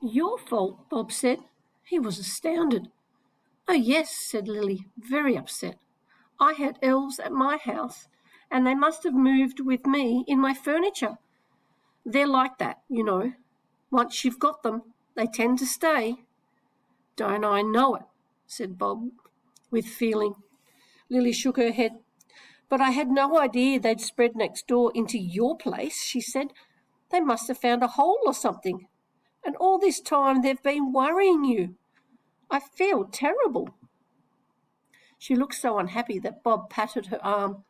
Your fault, Bob said. He was astounded. Oh, yes, said Lily, very upset. I had elves at my house, and they must have moved with me in my furniture. They're like that, you know. Once you've got them, they tend to stay. Don't I know it, said Bob, with feeling. Lily shook her head. But I had no idea they'd spread next door into your place, she said. They must have found a hole or something. And all this time they've been worrying you. I feel terrible. She looked so unhappy that Bob patted her arm.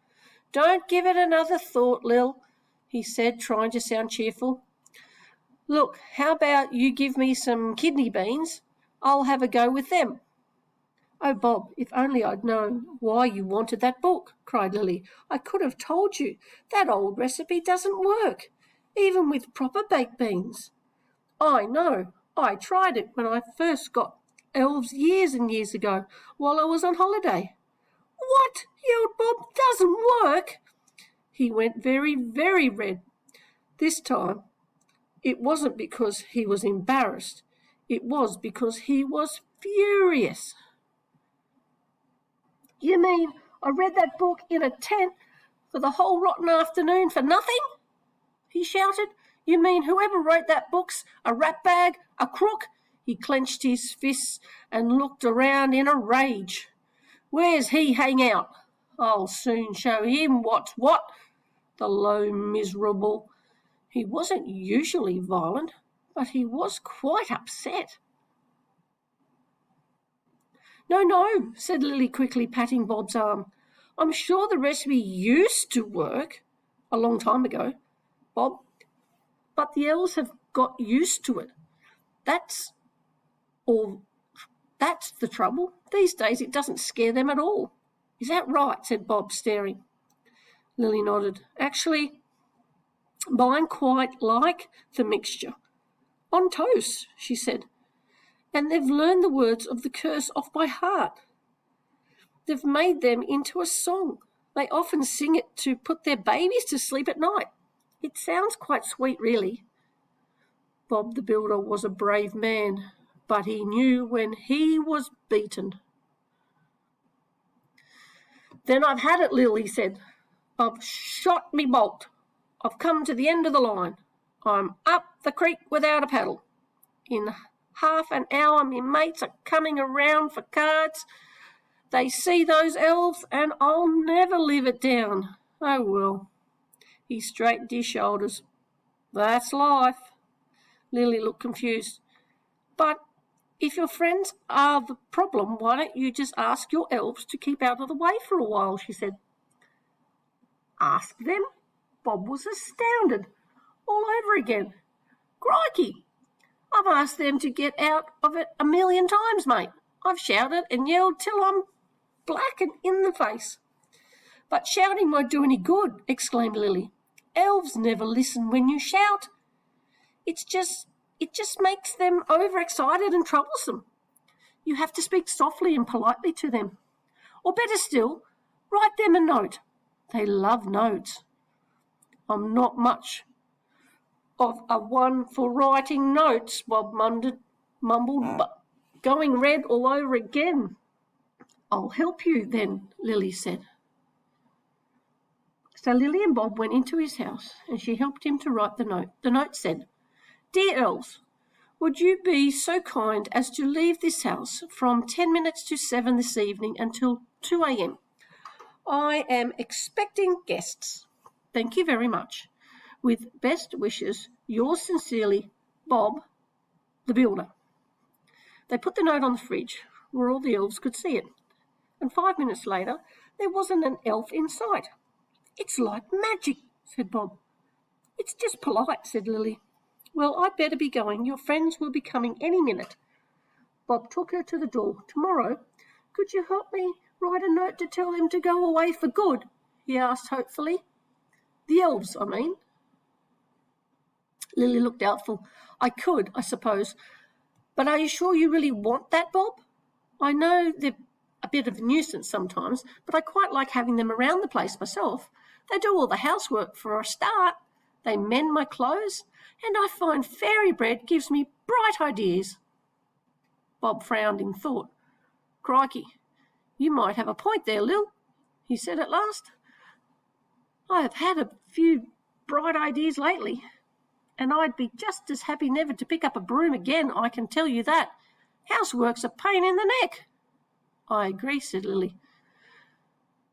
Don't give it another thought, Lil, he said, trying to sound cheerful. Look, how about you give me some kidney beans? I'll have a go with them. Oh, Bob, if only I'd known why you wanted that book, cried Lily. I could have told you. That old recipe doesn't work, even with proper baked beans. I know. I tried it when I first got Elves years and years ago while I was on holiday. What? Yelled Bob. Doesn't work? He went very, very red. This time it wasn't because he was embarrassed. It was because he was furious. You mean I read that book in a tent for the whole rotten afternoon for nothing? He shouted. You mean whoever wrote that book's a ratbag, a crook? He clenched his fists and looked around in a rage. Where's he hang out? I'll soon show him what's what. The low miserable. He wasn't usually violent, but he was quite upset. No, said Lily quickly, patting Bob's arm. I'm sure the recipe used to work a long time ago, Bob, but the elves have got used to it. That's the trouble. These days it doesn't scare them at all. Is that right? Said Bob, staring. Lily nodded. Actually, mine quite like the mixture. On toast, she said. And they've learned the words of the curse off by heart. They've made them into a song. They often sing it to put their babies to sleep at night. It sounds quite sweet, really. Bob the Builder was a brave man, but he knew when he was beaten. Then I've had it, Lil, he said. I've shot me bolt. I've come to the end of the line. I'm up the creek without a paddle. In half an hour me mates are coming around for cards. They see those elves and I'll never live it down. Oh, well. He straightened his shoulders. That's life. Lily looked confused. But if your friends are the problem, why don't you just ask your elves to keep out of the way for a while, she said. Ask them? Bob was astounded. All over again. Crikey! I've asked them to get out of it 1,000,000 times, mate. I've shouted and yelled till I'm black and in the face. But shouting won't do any good, exclaimed Lily. Elves never listen when you shout. It just makes them overexcited and troublesome. You have to speak softly and politely to them. Or better still, write them a note. They love notes. I'm not much of a one for writing notes, Bob mumbled, but going red all over again. I'll help you then, Lily said. So Lily and Bob went into his house and she helped him to write the note. The note said, Dear Elves, would you be so kind as to leave this house from 10 minutes to 7 this evening until 2 a.m. I am expecting guests. Thank you very much. With best wishes, yours sincerely, Bob the Builder. They put the note on the fridge where all the elves could see it, and 5 minutes later there wasn't an elf in sight. It's like magic, said Bob. It's just polite, said Lily. Well, I'd better be going. Your friends will be coming any minute. Bob took her to the door. Tomorrow, could you help me write a note to tell them to go away for good? He asked hopefully. The elves, I mean. Lily looked doubtful. I could, I suppose. But are you sure you really want that, Bob? I know they're a bit of a nuisance sometimes, but I quite like having them around the place myself. They do all the housework for a start. they mend my clothes, and I find fairy bread gives me bright ideas." Bob frowned in thought. "Crikey, you might have a point there, Lil," he said at last. "I have had a few bright ideas lately, and I'd be just as happy never to pick up a broom again, I can tell you that. Housework's a pain in the neck." "I agree," said Lily.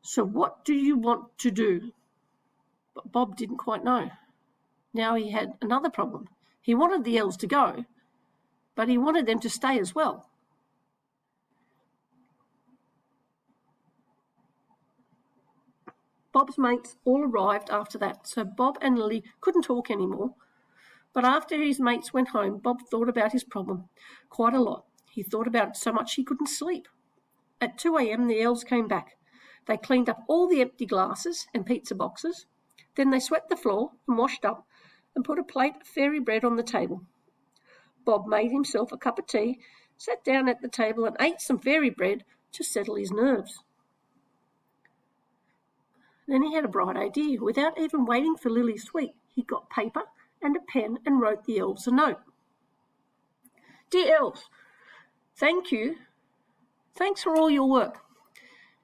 "So what do you want to do?" But Bob didn't quite know. Now he had another problem. He wanted the elves to go, but he wanted them to stay as well. Bob's mates all arrived after that, so Bob and Lily couldn't talk anymore. But after his mates went home, Bob thought about his problem quite a lot. He thought about it so much he couldn't sleep. At 2 a.m. the elves came back. They cleaned up all the empty glasses and pizza boxes. Then they swept the floor and washed up and put a plate of fairy bread on the table. Bob made himself a cup of tea, sat down at the table and ate some fairy bread to settle his nerves. Then he had a bright idea. Without even waiting for Lily's sweet, he got paper and a pen and wrote the elves a note. "Dear elves, thank you. Thanks for all your work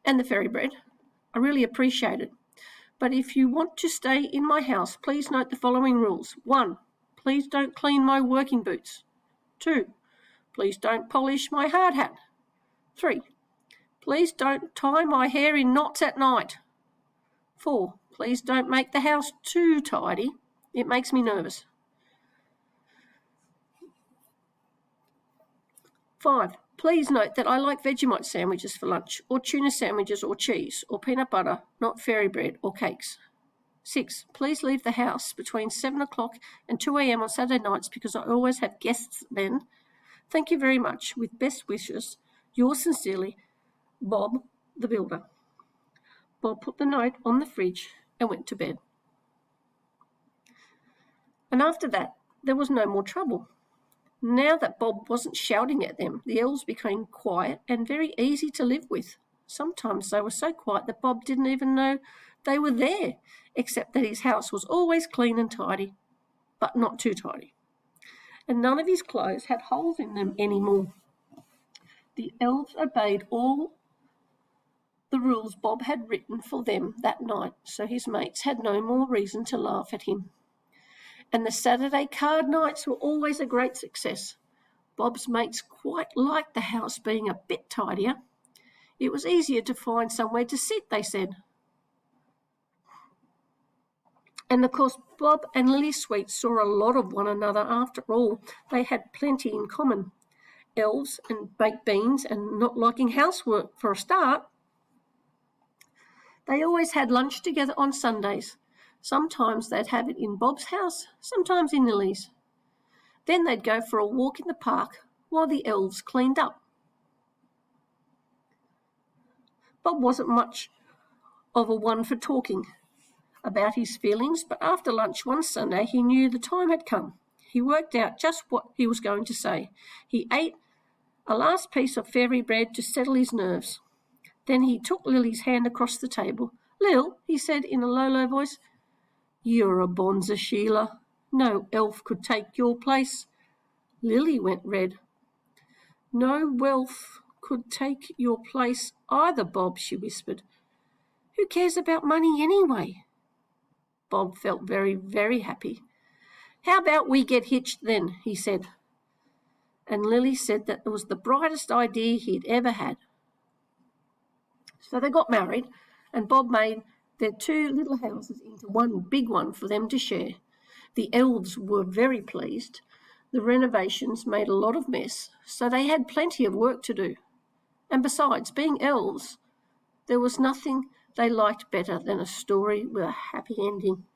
and the fairy bread. I really appreciate it. But if you want to stay in my house, please note the following rules. 1. Please don't clean my working boots. 2. Please don't polish my hard hat. 3. Please don't tie my hair in knots at night. 4. Please don't make the house too tidy. It makes me nervous. 5. Please note that I like Vegemite sandwiches for lunch, or tuna sandwiches or cheese, or peanut butter, not fairy bread or cakes. 6. Please leave the house between 7 o'clock and 2 a.m. on Saturday nights because I always have guests then. Thank you very much. With best wishes, yours sincerely, Bob the Builder." Bob put the note on the fridge and went to bed. And after that, there was no more trouble. Now that Bob wasn't shouting at them, the elves became quiet and very easy to live with. Sometimes they were so quiet that Bob didn't even know they were there, except that his house was always clean and tidy, but not too tidy. And none of his clothes had holes in them anymore. The elves obeyed all the rules Bob had written for them that night, so his mates had no more reason to laugh at him. And the Saturday card nights were always a great success. Bob's mates quite liked the house being a bit tidier. It was easier to find somewhere to sit, they said. And of course, Bob and Lily Sweet saw a lot of one another after all. They had plenty in common. Elves and baked beans and not liking housework for a start. They always had lunch together on Sundays. Sometimes they'd have it in Bob's house, sometimes in Lily's. Then they'd go for a walk in the park while the elves cleaned up. Bob wasn't much of a one for talking about his feelings, but after lunch one Sunday he knew the time had come. He worked out just what he was going to say. He ate a last piece of fairy bread to settle his nerves. Then he took Lily's hand across the table. "Lil," he said in a low voice, "you're a bonzer, Sheila. No elf could take your place." Lily went red. "No elf could take your place either, Bob," she whispered. "Who cares about money anyway?" Bob felt very, very happy. "How about we get hitched then?" he said. And Lily said that it was the brightest idea he'd ever had. So they got married, and Bob made their 2 little houses into one big one for them to share. The elves were very pleased. The renovations made a lot of mess, so they had plenty of work to do. And besides, being elves, there was nothing they liked better than a story with a happy ending.